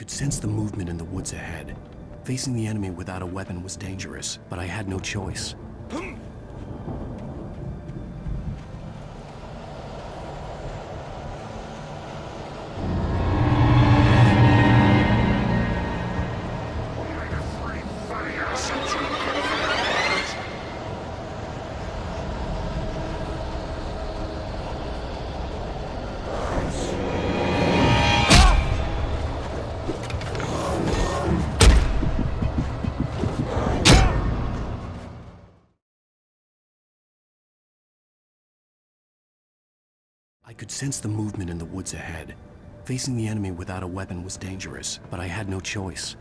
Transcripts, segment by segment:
could sense the movement in the woods ahead. Facing the enemy without a weapon was dangerous, but I had no choice. I could sense the movement in the woods ahead. Facing the enemy without a weapon was dangerous, but I had no choice.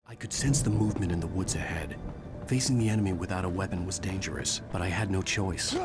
I could sense the movement in the woods ahead. Facing the enemy without a weapon was dangerous, but I had no choice.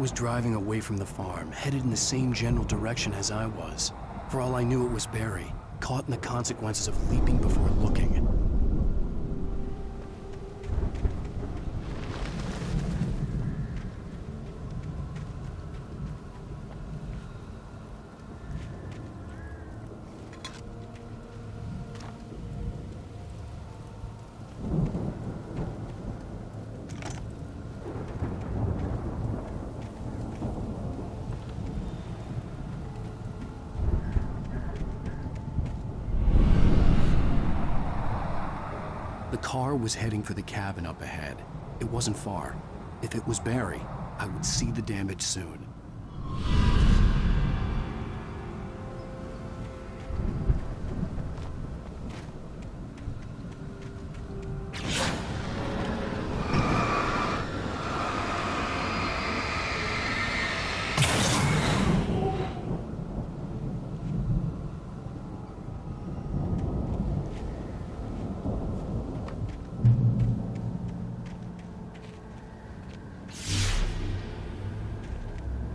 Was driving away from the farm, headed in the same general direction as I was. For all I knew, it was Barry, caught in the consequences of leaping before looking. The car was heading for the cabin up ahead. It wasn't far. If it was Barry, I would see the damage soon.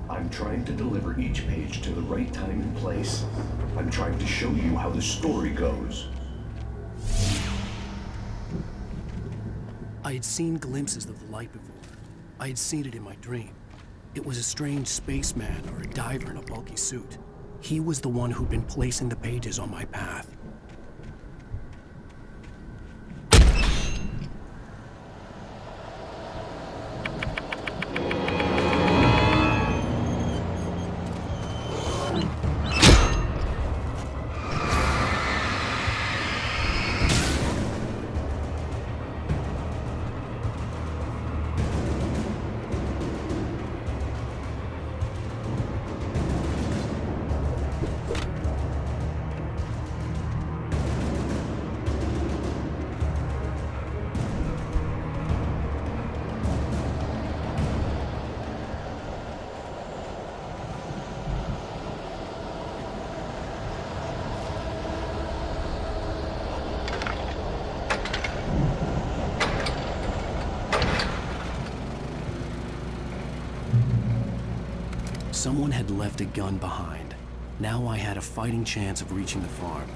I'm trying to deliver each page to the right time and place. I'm trying to show you how the story goes. I had seen glimpses of the light before. I had seen it in my dream. It was a strange spaceman or a diver in a bulky suit. He was the one who'd been placing the pages on my path. Someone had left a gun behind. Now I had a fighting chance of reaching the farm.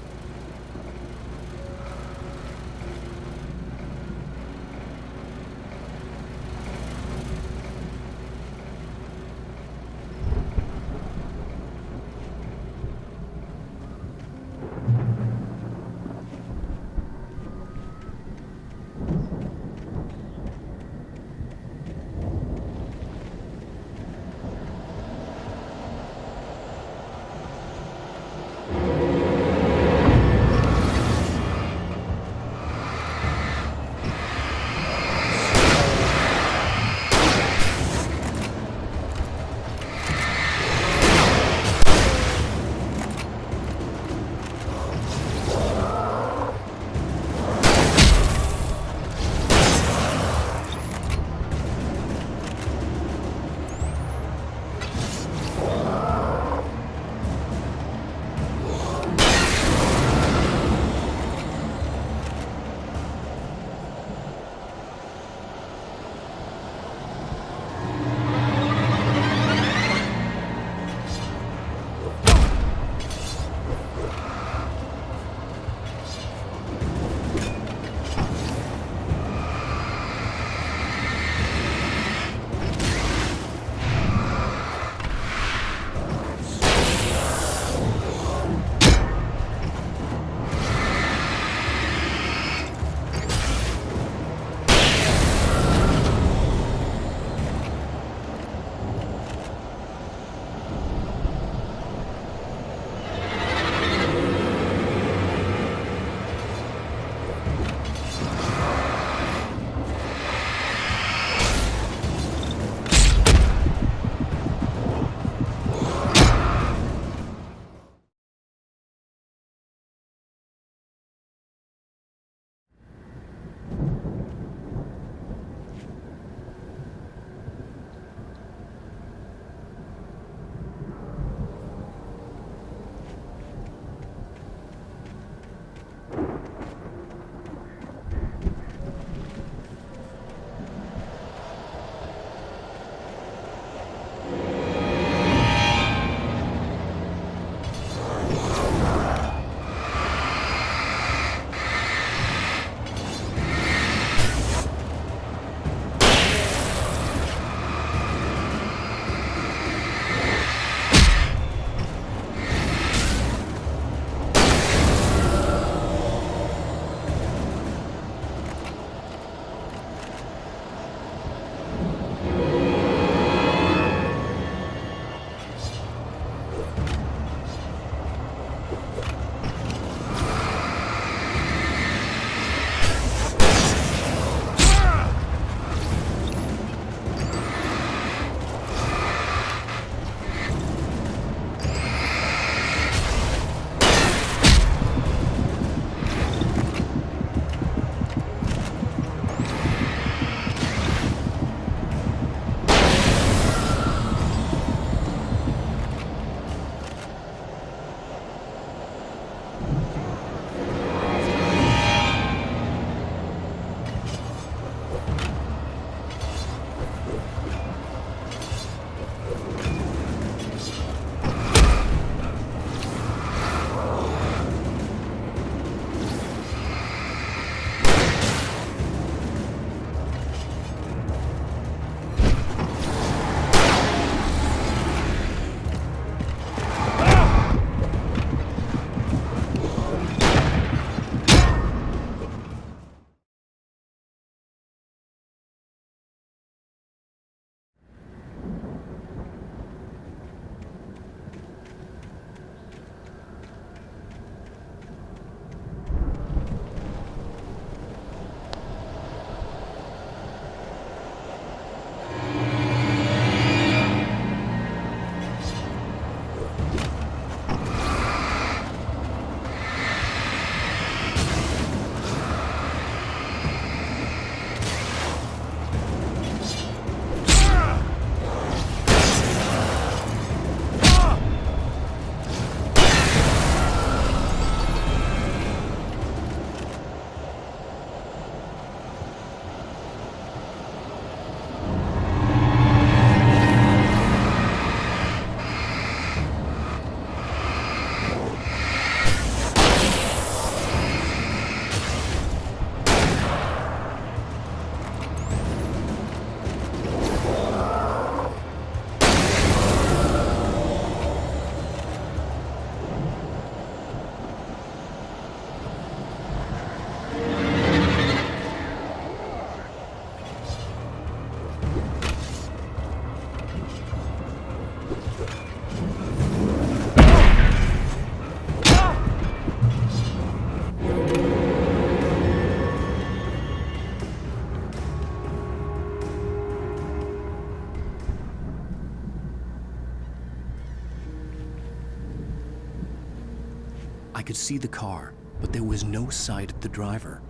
I could see the car, but there was no sight of the driver.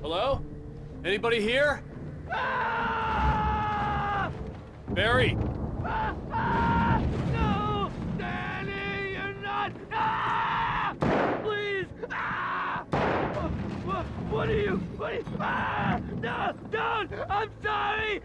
Hello? Anybody here? Barry! No! Danny, you're not! Please! What are you? No! Don't! I'm sorry!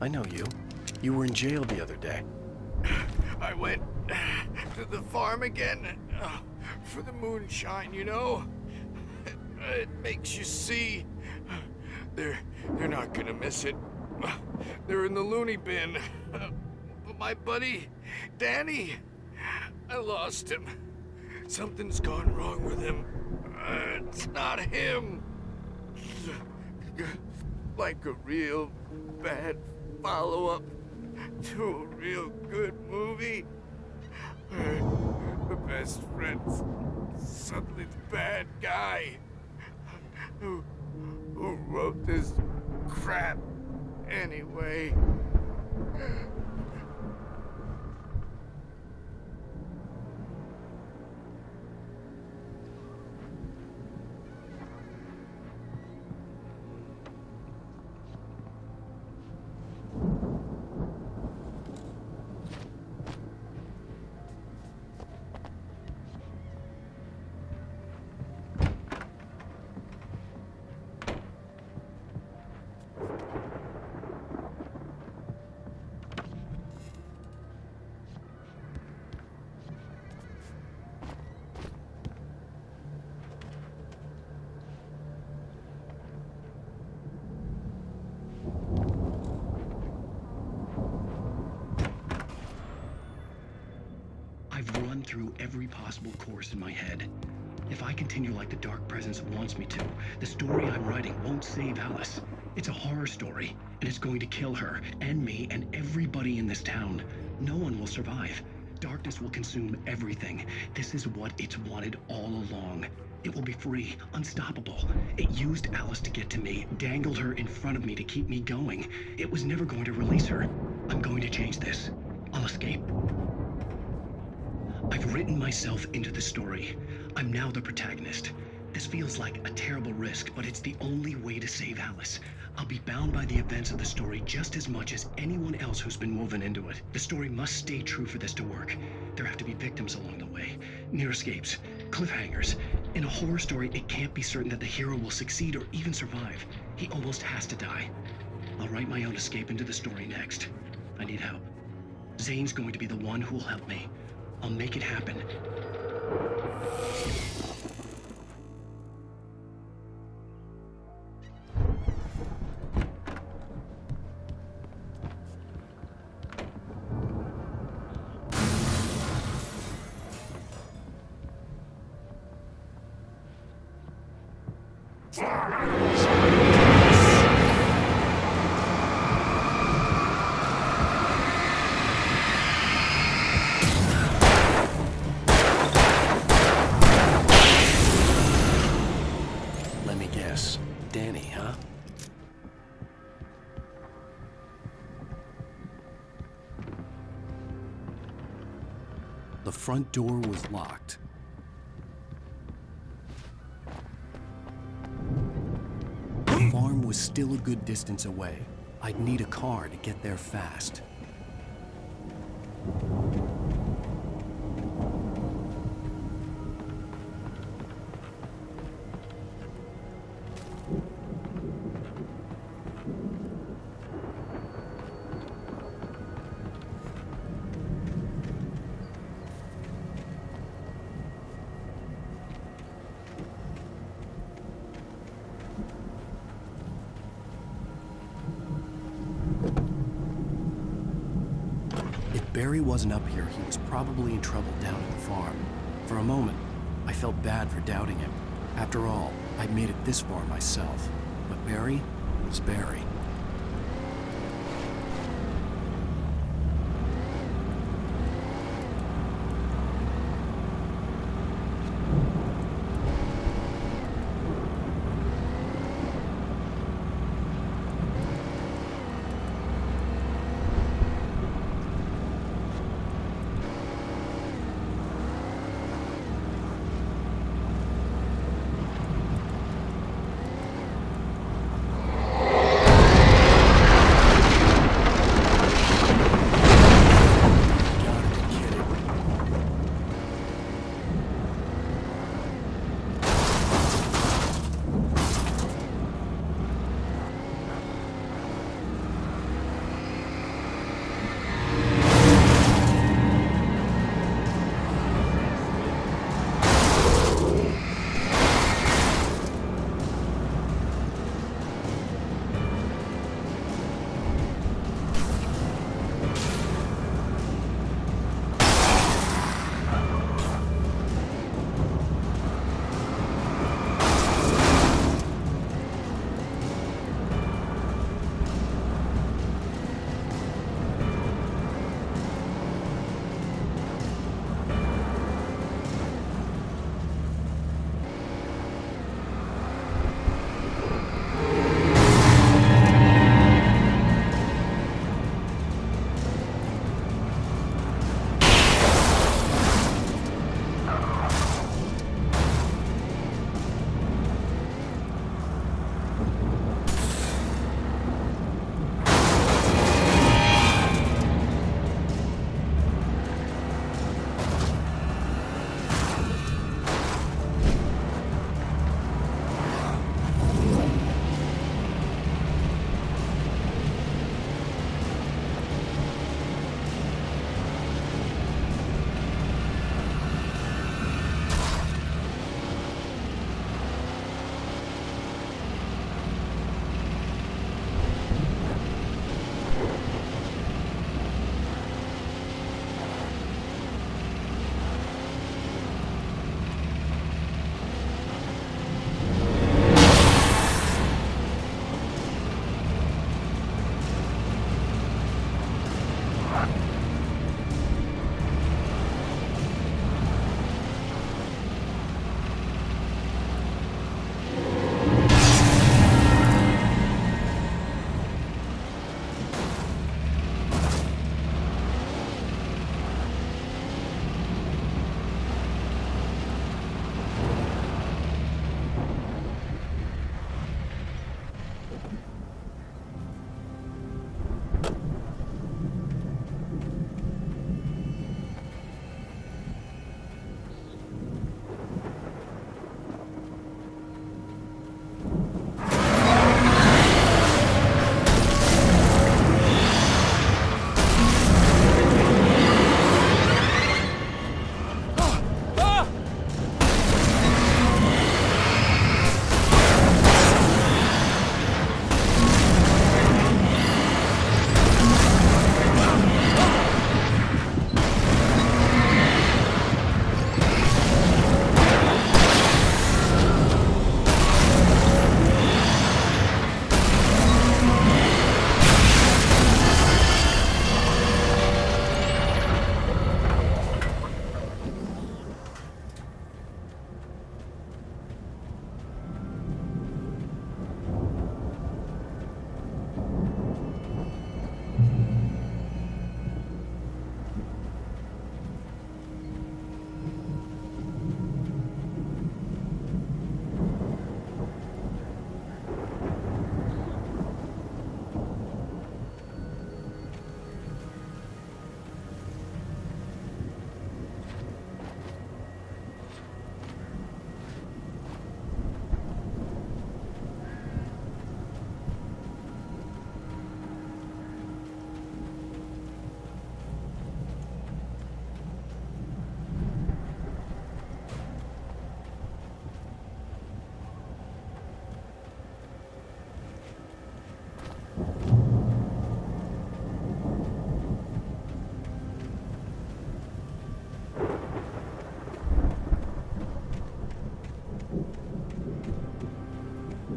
I know you. You were in jail the other day. I went to the farm again for the moonshine, you know? It makes you see. They're not gonna miss it. They're in the loony bin. But my buddy, Danny, I lost him. Something's gone wrong with him. It's not him. Like a real bad follow-up to a real good movie. The best friend's suddenly the bad guy who wrote this crap anyway. I've run through every possible course in my head. If I continue like the Dark Presence wants me to, the story I'm writing won't save Alice. It's a horror story, and it's going to kill her, and me, and everybody in this town. No one will survive. Darkness will consume everything. This is what it's wanted all along. It will be free, unstoppable. It used Alice to get to me, dangled her in front of me to keep me going. It was never going to release her. I'm going to change this. I'll escape. I've written myself into the story. I'm now the protagonist. This feels like a terrible risk, but it's the only way to save Alice. I'll be bound by the events of the story just as much as anyone else who's been woven into it. The story must stay true for this to work. There have to be victims along the way, near escapes, cliffhangers. In a horror story, it can't be certain that the hero will succeed or even survive. He almost has to die. I'll write my own escape into the story next. I need help. Zane's going to be the one who will help me. I'll make it happen. Let me guess. Danny, huh? The front door was locked. The farm was still a good distance away. I'd need a car to get there fast. Barry wasn't up here, he was probably in trouble down at the farm. For a moment, I felt bad for doubting him. After all, I'd made it this far myself. But Barry was Barry.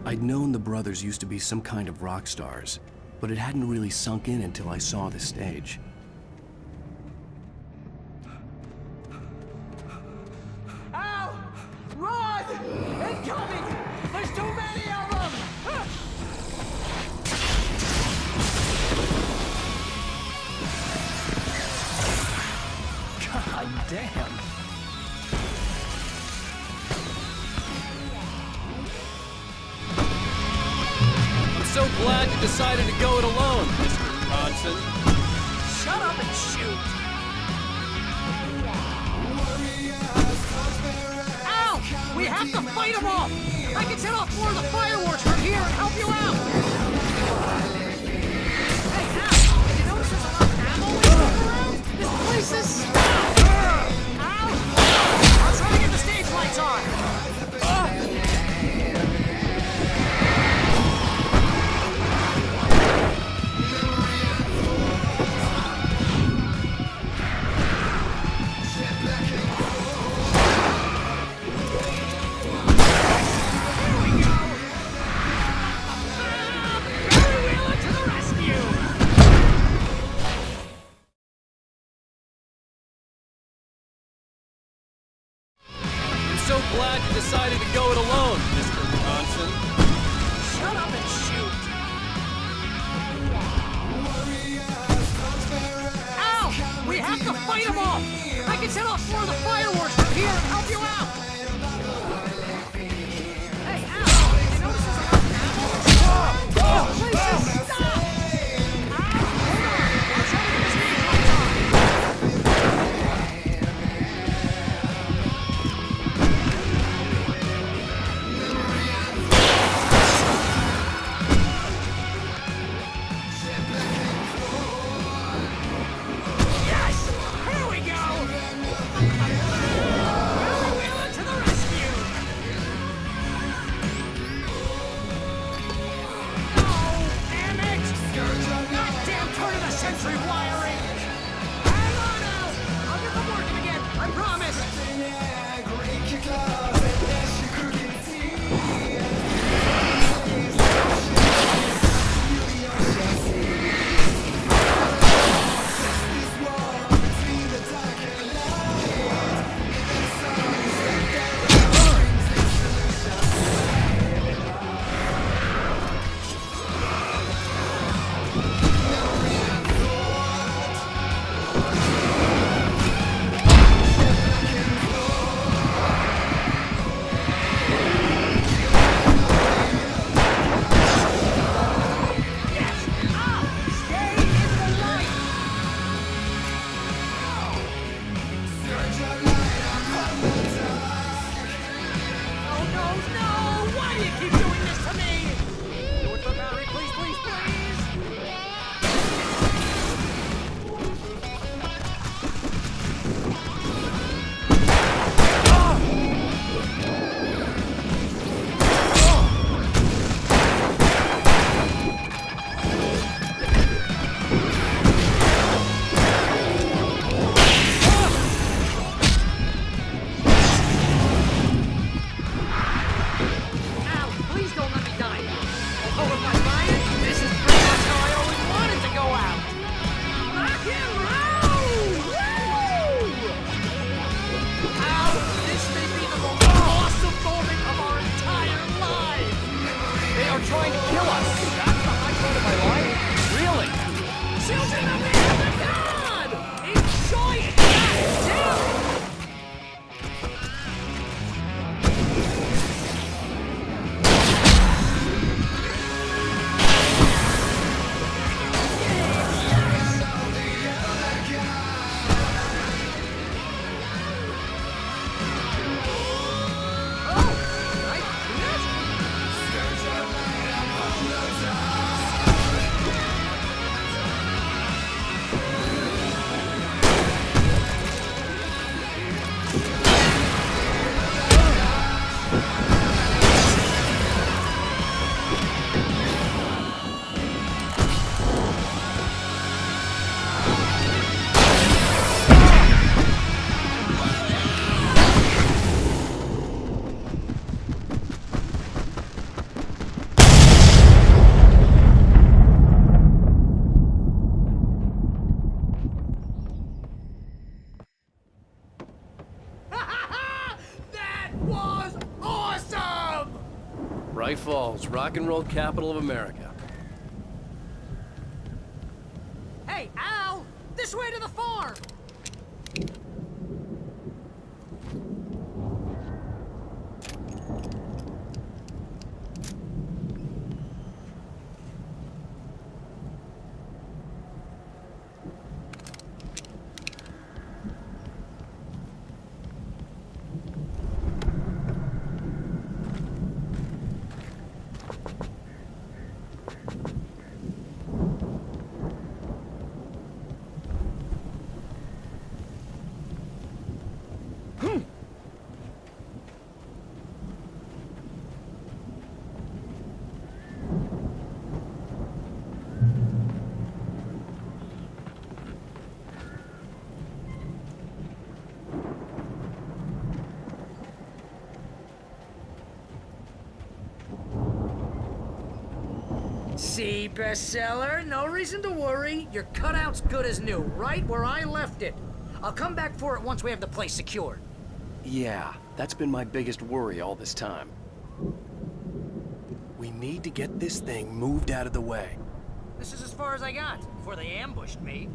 I'd known the brothers used to be some kind of rock stars, but it hadn't really sunk in until I saw the stage. Ow! Run! Incoming! There's too many of them! God damn. I'm so glad you decided to go it alone, Mr. Bronson. Shut up and shoot! Ow! We have to fight them off! I can set off more of the fireworks from here and help you out! Hey, Al! Did you notice there's a lot of ammo laying around? This place is stuck! Ow! I'm trying to get the stage lights on! I'm so glad you decided to go it alone, Mr. Bronson. Shut up and shoot! Ow! We have to fight them off! I can set off more of the fireworks from here and help you out! Hey, Al! Did you notice there's a lot of ammo? This place is stuck! Ow! Hold on! I'm trying to get the stage lights on! Yes! Here we go! Barry Wheeler to the rescue! Oh, damn it! Goddamn turn-of-the-century wiring! Hang on now! I'll get them working again, I promise! Yes! Ah! Stay in the light! Oh, no, no! Why do you keep doing this to me? Do it for Barry, please, please, please! Ow, please don't let me die. Oh, if I'm dying, this is pretty much how I always wanted to go out. Rock and roll! Woo! Ow, this may be the most awesome moment of our entire lives. They are trying to kill us. That's the high point of my life? Really? Children of the Other God! Enjoy it! God damn it! rock and roll capital of America. Hey, Al! This way to the farm! See, bestseller? No reason to worry. Your cutout's good as new, right where I left it. I'll come back for it once we have the place secured. Yeah, that's been my biggest worry all this time. We need to get this thing moved out of the way. This is as far as I got before they ambushed me.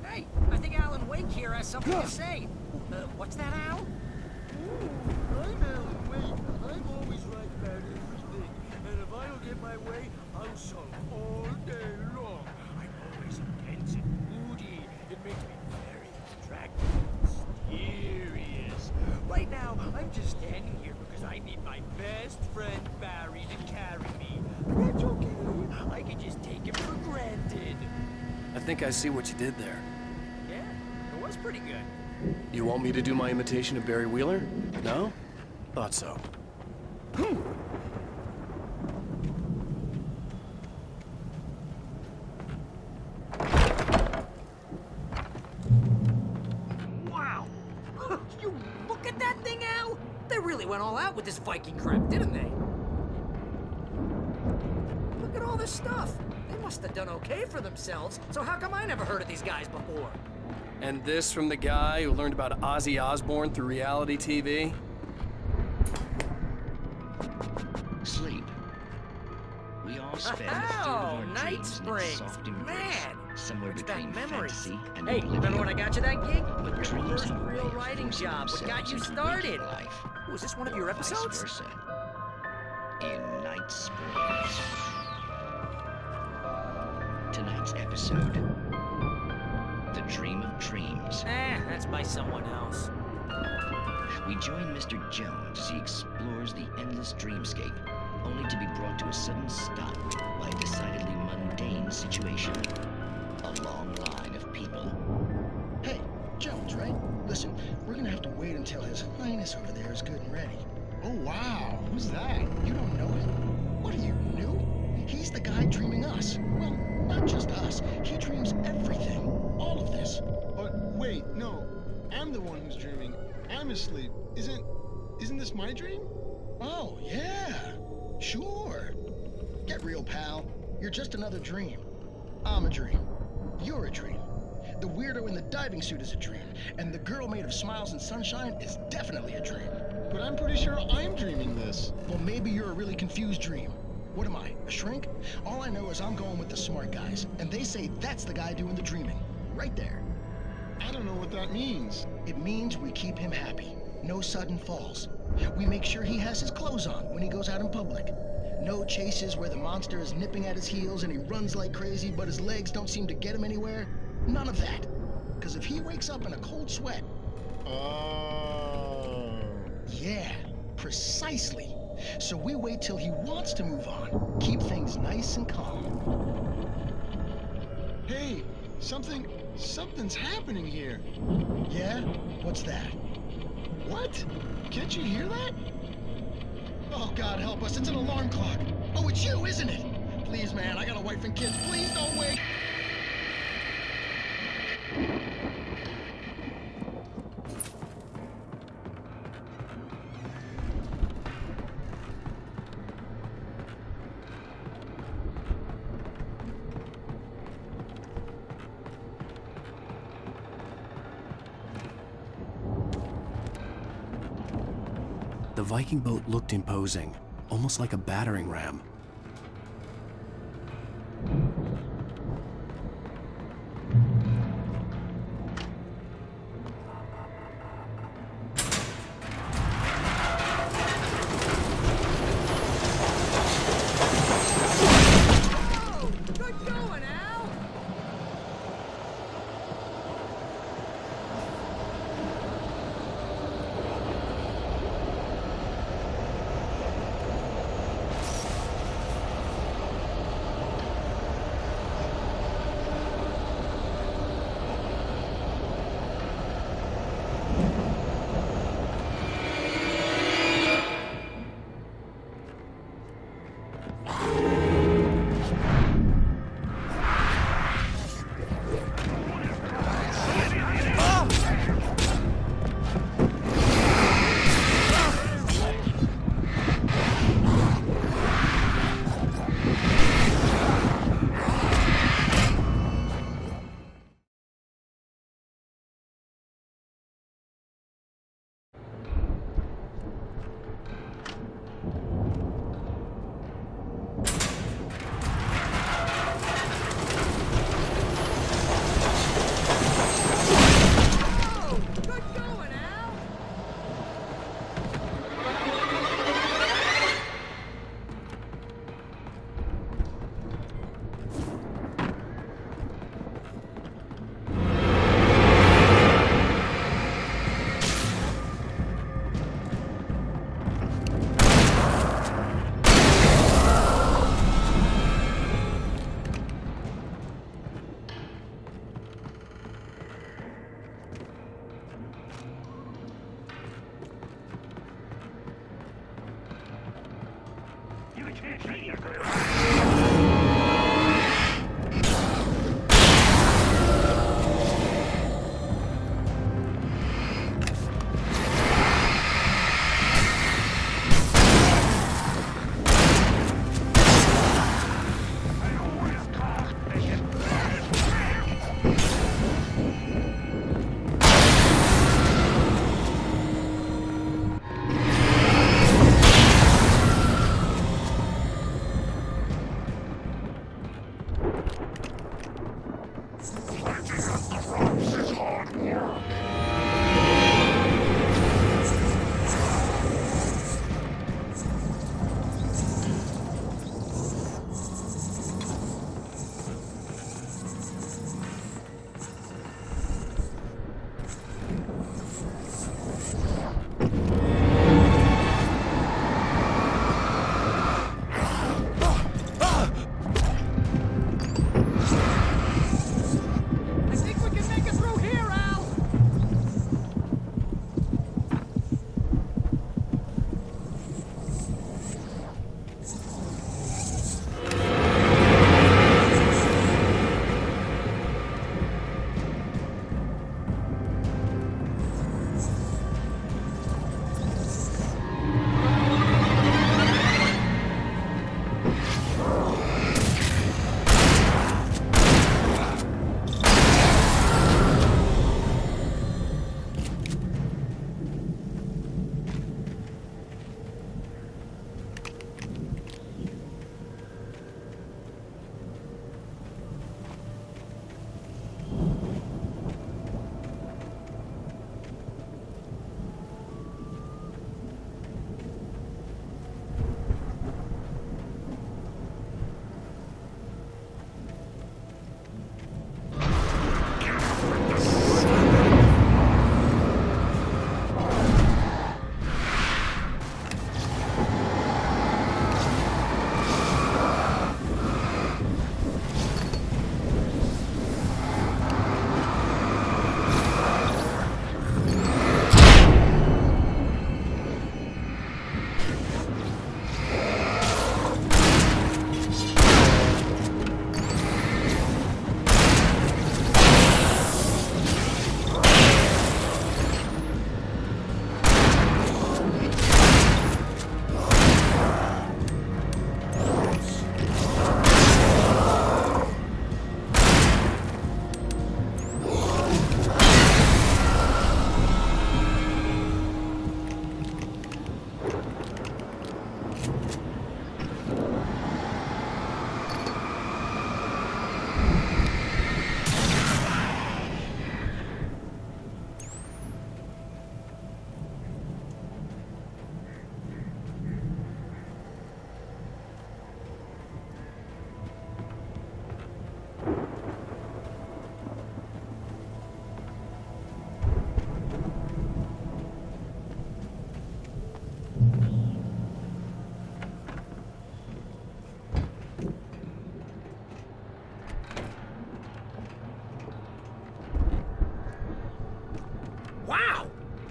Hey, I think Alan Wake here has something to say. What's that, Al? I'm Alan Wake. I'm always right about everything. And if I don't get my way, I'll sulk all day long. I'm always intense and moody. It makes me very attractive and mysterious. Right now, I'm just standing here because I need my best friend Barry to carry me. But that's okay. I can just take him for granted. I think I see what you did there. Yeah, it was pretty good. You want me to do my imitation of Barry Wheeler? No? Thought so. Wow! You look at that thing, Al! They really went all out with this Viking crap, didn't they? Look at all this stuff. They must have done okay for themselves, so how come I never heard of these guys before? And this from the guy who learned about Ozzy Osbourne through reality TV? Sleep. We all spend a third of Oh, our Night dreams in its Springs. soft embrace, Man, somewhere brings back between memories. fantasy and Hey, oblivion. remember when I got you that gig? But Your dreams first have a way real of writing forcing job. What got themselves you into started? waking life, Was this one of your or vice episodes? versa. In Night Springs. Tonight's episode: The Dream of Dreams. That's by someone else. We join Mr. Jones as he explores the endless dreamscape, only to be brought to a sudden stop by a decidedly mundane situation. A long line of people. Hey, Jones, right? Listen, we're gonna have to wait until His Highness over there is good and ready. Oh, wow. Who's that? You don't know him? What are you, new? He's the guy dreaming us. Well, not just us. He dreams everything. All of this. But wait, no. I'm the one who's dreaming. I'm asleep. Isn't this my dream? Oh, yeah. Sure. Get real, pal. You're just another dream. I'm a dream. You're a dream. The weirdo in the diving suit is a dream. And the girl made of smiles and sunshine is definitely a dream. But I'm pretty sure I'm dreaming this. Well, maybe you're a really confused dream. What am I, a shrink? All I know is I'm going with the smart guys, and they say that's the guy doing the dreaming. Right there. I don't know what that means. It means we keep him happy. No sudden falls. We make sure he has his clothes on when he goes out in public. No chases where the monster is nipping at his heels and he runs like crazy, but his legs don't seem to get him anywhere. None of that. Because if he wakes up in a cold sweat... Oh. Yeah, precisely. So we wait till he wants to move on. Keep things nice and calm. Hey, something's happening here. Yeah? What's that? What? Can't you hear that? Oh, God help us, it's an alarm clock. Oh, it's you, isn't it? Please, man, I got a wife and kids. Please don't wake. The Viking boat looked imposing, almost like a battering ram. Oh, good going, Al!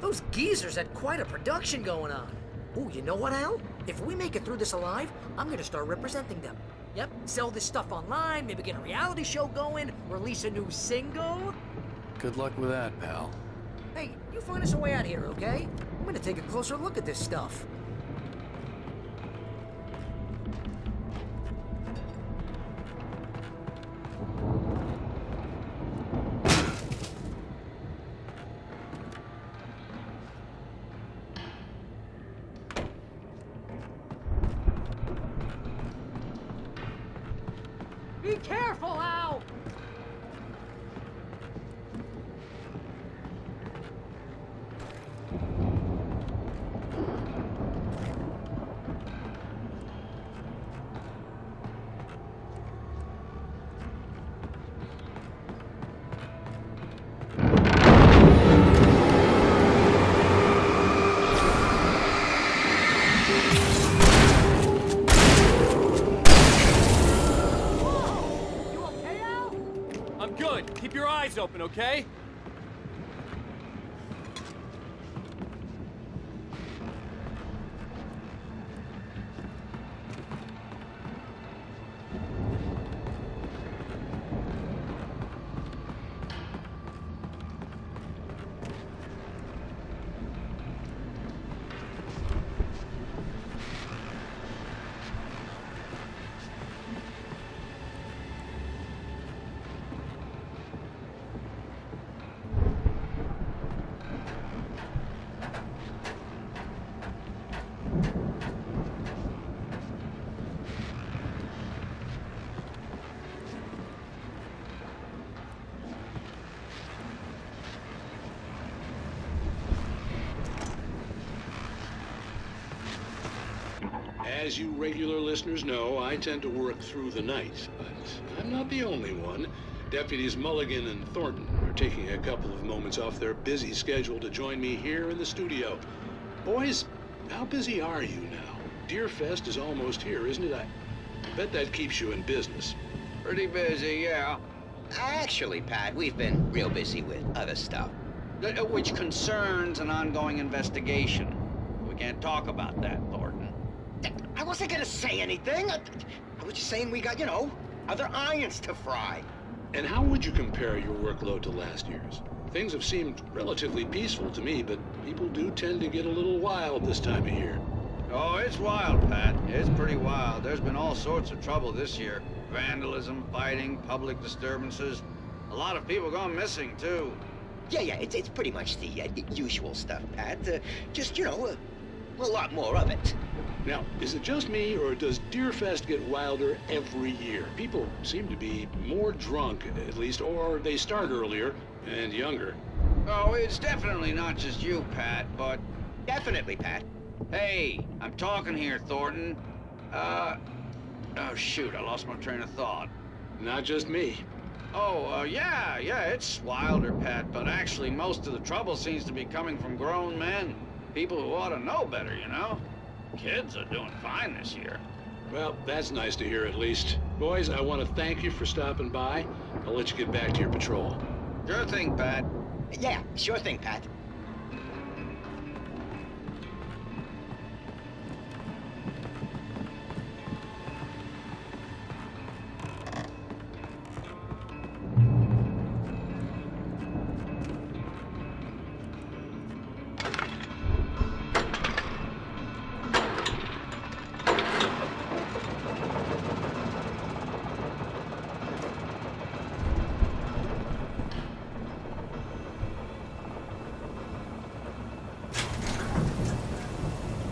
Those geezers had quite a production going on. Ooh, you know what, Al? If we make it through this alive, I'm gonna start representing them. Yep, sell this stuff online, maybe get a reality show going, release a new single. Good luck with that, pal. Hey, you find us a way out of here, okay? I'm gonna take a closer look at this stuff. Be careful, Al! I'm good. Keep your eyes open, okay? As you regular listeners know, I tend to work through the night, but I'm not the only one. Deputies Mulligan and Thornton are taking a couple of moments off their busy schedule to join me here in the studio. Boys, how busy are you now? Deerfest is almost here, isn't it? I bet that keeps you in business. Pretty busy, yeah. Actually, Pat, we've been real busy with other stuff, which concerns an ongoing investigation. We can't talk about that, Thornton. I wasn't gonna say anything. I was just saying we got, other irons to fry. And how would you compare your workload to last year's? Things have seemed relatively peaceful to me, but people do tend to get a little wild this time of year. Oh, it's wild, Pat. It's pretty wild. There's been all sorts of trouble this year. Vandalism, fighting, public disturbances. A lot of people gone missing, too. Yeah, it's pretty much the usual stuff, Pat. Just, a lot more of it. Now, is it just me, or does Deerfest get wilder every year? People seem to be more drunk, at least, or they start earlier and younger. Oh, it's definitely not just you, Pat, but... Definitely, Pat. Hey, I'm talking here, Thornton. Oh, shoot, I lost my train of thought. Not just me. Oh, yeah, it's wilder, Pat, but actually most of the trouble seems to be coming from grown men. People who ought to know better, Kids are doing fine this year. Well, that's nice to hear at least. Boys, I want to thank you for stopping by. I'll let you get back to your patrol. Sure thing, Pat. Yeah, sure thing, Pat.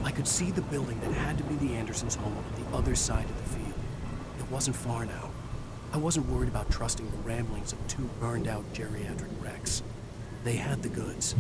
I could see the building that had to be the Andersons' home on the other side of the field. It wasn't far now. I wasn't worried about trusting the ramblings of two burned-out geriatric wrecks. They had the goods.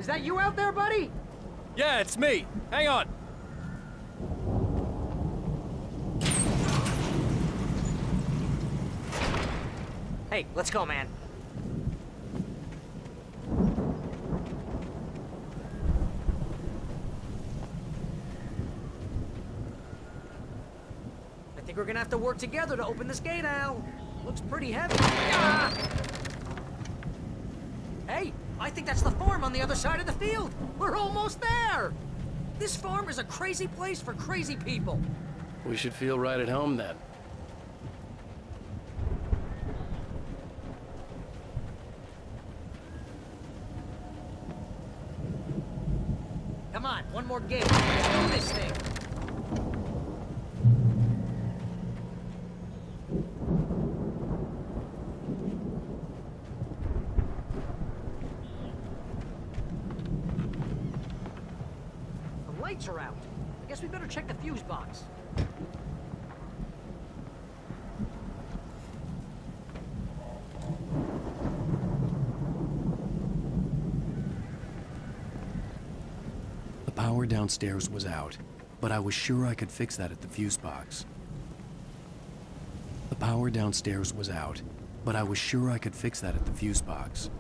Is that you out there, buddy? Yeah, it's me. Hang on. Hey, let's go, man. I think we're gonna have to work together to open this gate, Al. Looks pretty heavy. Ah! Hey, I think that's the farm on the other side of the field. We're almost there. This farm is a crazy place for crazy people. We should feel right at home then. Come on, one more gate. Let's do this thing. The lights are out. I guess we better check the fuse box. The power downstairs was out, but I was sure I could fix that at the fuse box. The power downstairs was out, but I was sure I could fix that at the fuse box.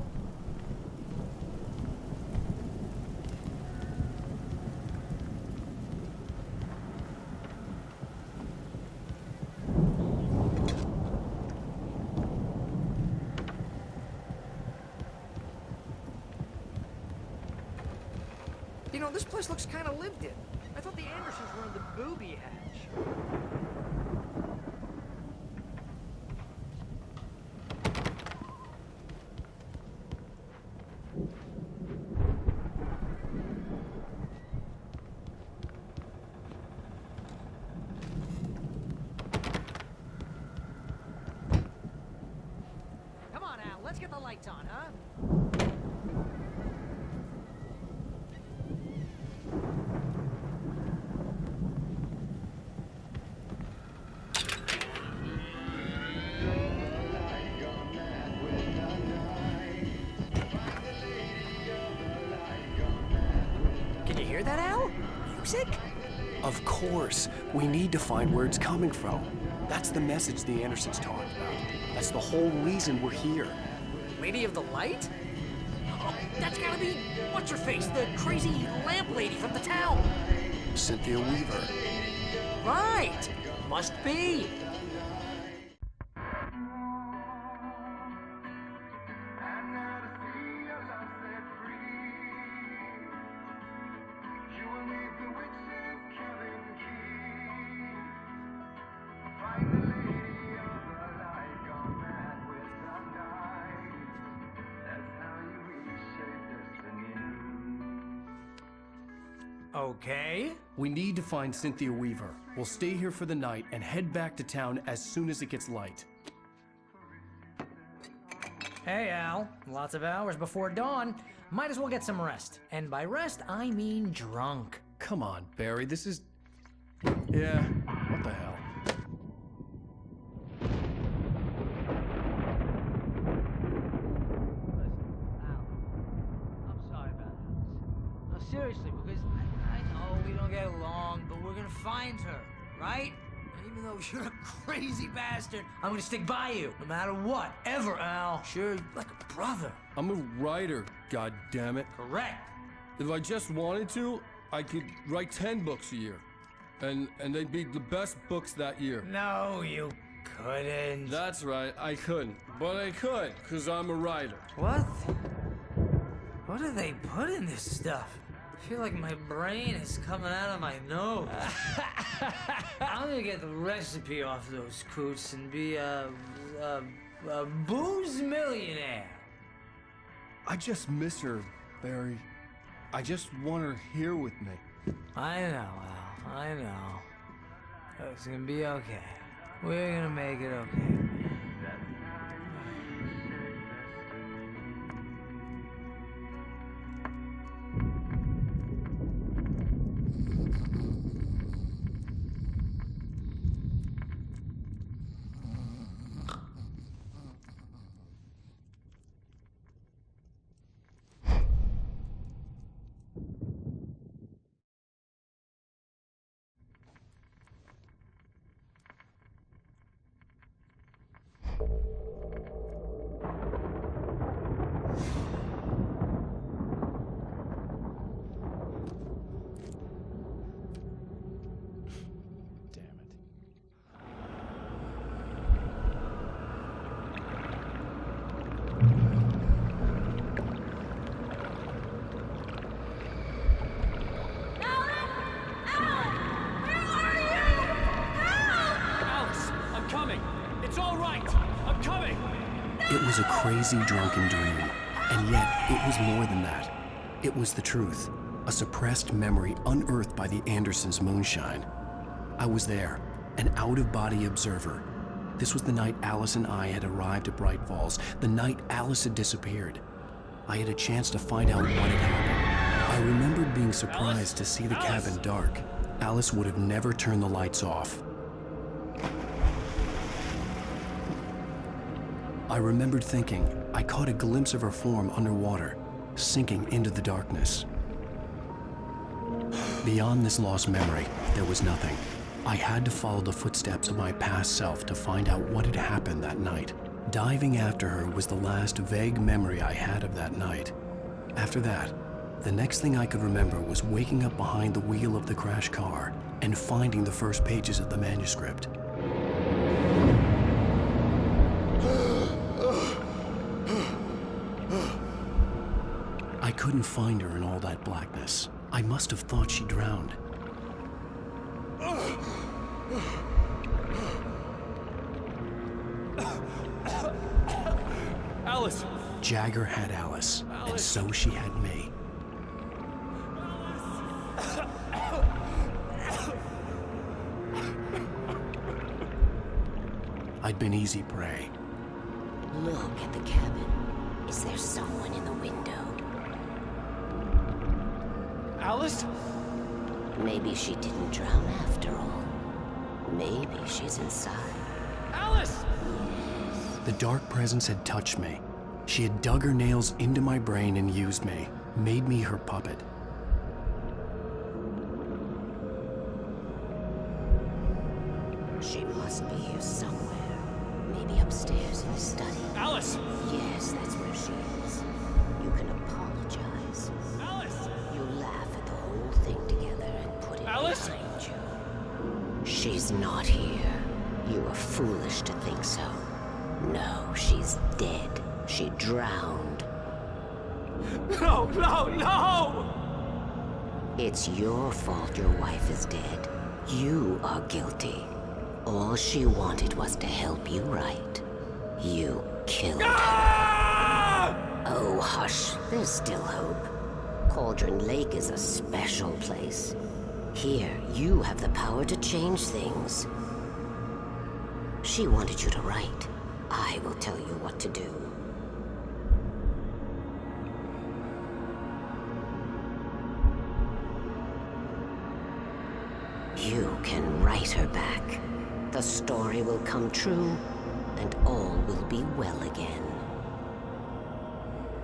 You know, this place looks kind of lived in. I thought the Andersons were in the booby hatch. Come on, Al, let's get the lights on, huh? Can you hear that, Al? Music? Of course, we need to find where it's coming from. That's the message the Andersons talked about. That's the whole reason we're here. Lady of the Light? Oh, that's gotta be what's-her-face, the crazy lamp lady from the town. Cynthia Weaver. Right. Must be. Okay. We need to find Cynthia Weaver. We'll stay here for the night and head back to town as soon as it gets light. Hey, Al. Lots of hours before dawn. Might as well get some rest. And by rest, I mean drunk. Come on, Barry, this is... Yeah, what the hell? I'm sorry about this. No, seriously, because I know we don't get along, but we're gonna find her, right? And even though you're a crazy bastard, I'm gonna stick by you, no matter what, ever, Al. Sure, like a brother. I'm a writer, goddammit. Correct. If I just wanted to, I could write 10 books a year. And they'd be the best books that year. No, you couldn't. That's right, I couldn't. But I could, because I'm a writer. What? What do they put in this stuff? I feel like my brain is coming out of my nose. I'm gonna get the recipe off those coots and be a booze millionaire. I just miss her, Barry. I just want her here with me. I know, Al. I know. It's gonna be okay. We're gonna make it okay. Alice, I'm coming. It's all right. I'm coming. It was a crazy, drunken dream, and yet it was more than that. It was the truth, a suppressed memory unearthed by the Andersons' moonshine. I was there, an out-of-body observer. This was the night Alice and I had arrived at Bright Falls, the night Alice had disappeared. I had a chance to find out what had happened. I remembered being surprised to see the cabin dark. Alice would have never turned the lights off. I remembered thinking I caught a glimpse of her form underwater, sinking into the darkness. Beyond this lost memory, there was nothing. I had to follow the footsteps of my past self to find out what had happened that night. Diving after her was the last vague memory I had of that night. After that, the next thing I could remember was waking up behind the wheel of the crashed car and finding the first pages of the manuscript. I couldn't find her in all that blackness. I must have thought she drowned. Alice! Jagger had Alice, and so she had me. I'd been easy prey. Look at the cabin. Is there someone in the window? Alice? Maybe she didn't drown after all. Maybe she's inside. Alice! The dark presence had touched me. She had dug her nails into my brain and used me, made me her puppet. She must be here somewhere. Maybe upstairs in the study. Alice! Yes, that's where she is. You can apologize. Alice! You laugh at the whole thing together and put it Alice? behind you. She's not here. You are foolish to think so. No, she's dead. She drowned. No, no, no! It's your fault your wife is dead. You are guilty. All she wanted was to help you right. You killed her. Oh, hush. There's still hope. Cauldron Lake is a special place. Here, you have the power to change things. She wanted you to write. I will tell you what to do. You can write her back. The story will come true, and all will be well again.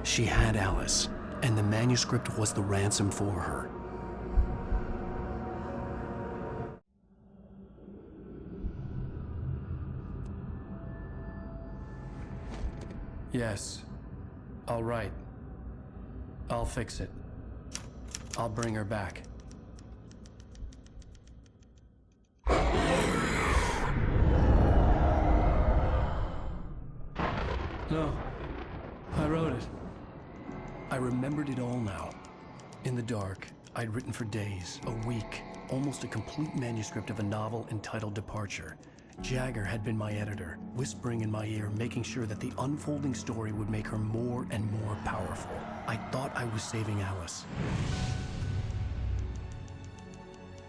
She had Alice, and the manuscript was the ransom for her. Yes, I'll write. I'll fix it. I'll bring her back. No, I wrote it. I remembered it all now. In the dark, I'd written for days, a week, almost a complete manuscript of a novel entitled Departure. Jagger had been my editor, whispering in my ear, making sure that the unfolding story would make her more and more powerful. I thought I was saving Alice.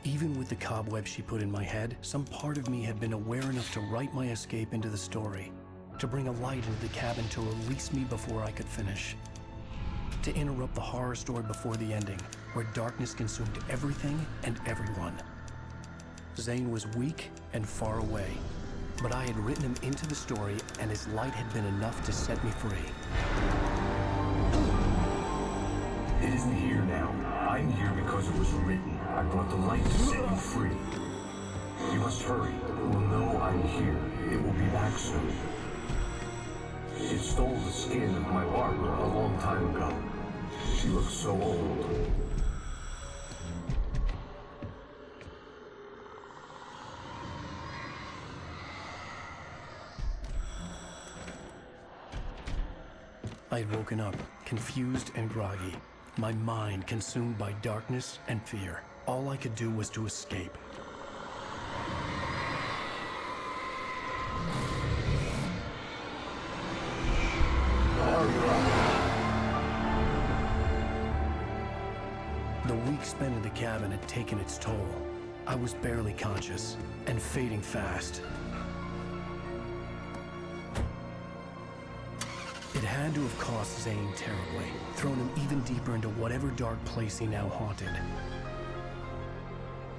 Even with the cobwebs she put in my head, some part of me had been aware enough to write my escape into the story, to bring a light into the cabin to release me before I could finish, to interrupt the horror story before the ending, where darkness consumed everything and everyone. Zane was weak and far away, but I had written him into the story, and his light had been enough to set me free. It isn't here now. I'm here because it was written. I brought the light to set you free. You must hurry. It will know I'm here. It will be back soon. It stole the skin of my Barbara a long time ago. She looks so old. I had woken up, confused and groggy, my mind consumed by darkness and fear. All I could do was to escape. The week spent in the cabin had taken its toll. I was barely conscious and fading fast. It had to have cost Zane terribly, thrown him even deeper into whatever dark place he now haunted.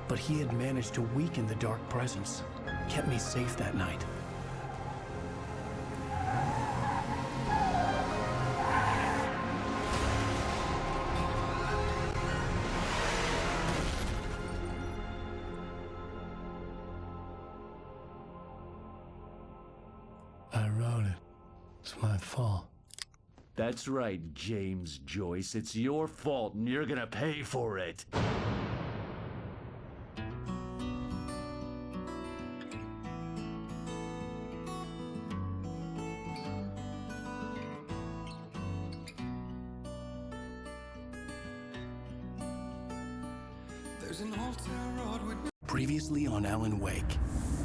But he had managed to weaken the dark presence, kept me safe that night. I wrote it. It's my fault. That's right, James Joyce. It's your fault, and you're gonna pay for it. Previously on Alan Wake.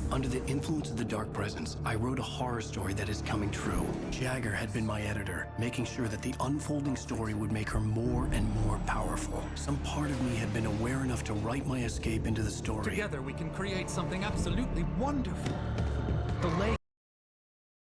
Under the influence of the dark presence, I wrote a horror story that is coming true. Jagger had been my editor, making sure that the unfolding story would make her more and more powerful. Some part of me had been aware enough to write my escape into the story. Together we can create something absolutely wonderful. The lake